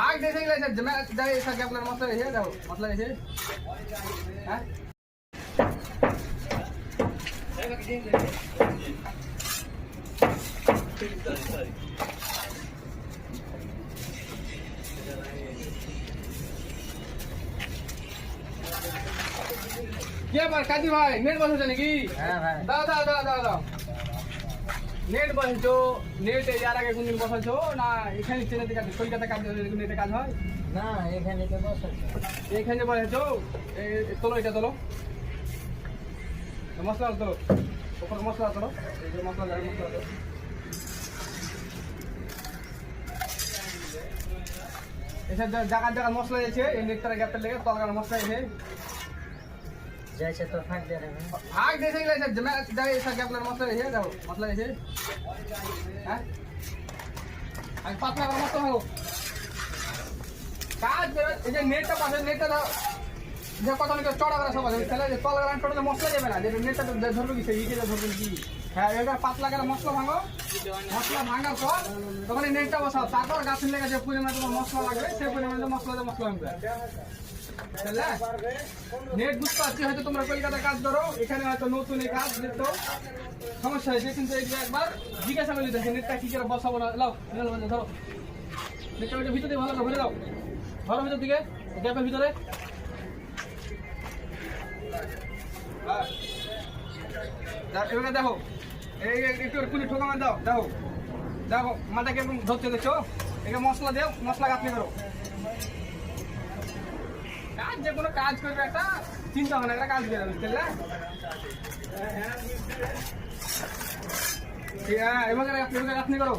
भाग जैसे ही लाइसेंस मैं जाए ऐसा क्या प्लान मतलब है जाओ मतलब ऐसे हैं क्या बात काजी भाई नेट बस जाने की হ্যাঁ ভাই दाओ दाओ दाओ दाओ दाओ नेट बस जो नेट यार आगे কোন দিন বসাল ছো না এখানে চেনেতে কাজ কলকাতা কাজ নেটে কাজ হয় না এখানে তো বসে এখানে বসেছো তোলো এটা তোলো মশলা তোলো উপর মশলা তোলো এই যে মশলা লাগে মশলা তোলো এসব জায়গা জায়গা মশলা আছে এই নেটটার গ্যাপটা লেগে তলগার মশলা আছে जैसे तो फाड़ दे रहे हैं भाग जैसे ही लाइसेंस मैं जाए ऐसा क्या प्लान मतलब है जाओ मतलब ऐसे हैं आज पातला का मत हो কাজ এই যে নেটটা পাশে নেটটা দাও যে কত নাকি চড়া করা সব আছে তাহলে যে তল গান টোটালে মশলা যাবে না যে নেটটা ধরবে কি সেই ইকে ধরবে কি হ্যাঁ এটা পাতলা করে মশলা ভাঙো মশলা ভাঙার পর তখন এই নেটটা বসাও তারপর গাছের লেগে যে পরিমাণে তোমার মশলা লাগবে সেই পরিমাণে মশলা ভাঙবে তাহলে নেট বুঝতে পারছি হয়তো তোমরা কলকাতায় কাজ করো এখানে হয়তো নতুন এই কাজ দেখতো সমস্যা হয়েছে কিন্তু এই একবার জিজ্ঞাসা করে দেখে নেটটা কি করে বসাবো না লাও ধরো নেটটা ভিতরে ভালো করে ভরে দাও ধরো ভিতর দিকে গ্যাপের ভিতরে এবারে দেখো এই একটু কুলি ঠোকা মার দাও দেখো দেখো মাথা কেমন ধরতে দেখছো একে মশলা দেও মশলা গাঁথনি করো কাজ যে কোনো কাজ করবে একটা চিন্তা হবে না একটা কাজ দিয়ে যাবে বুঝলে হ্যাঁ এবার গাঁথনি করো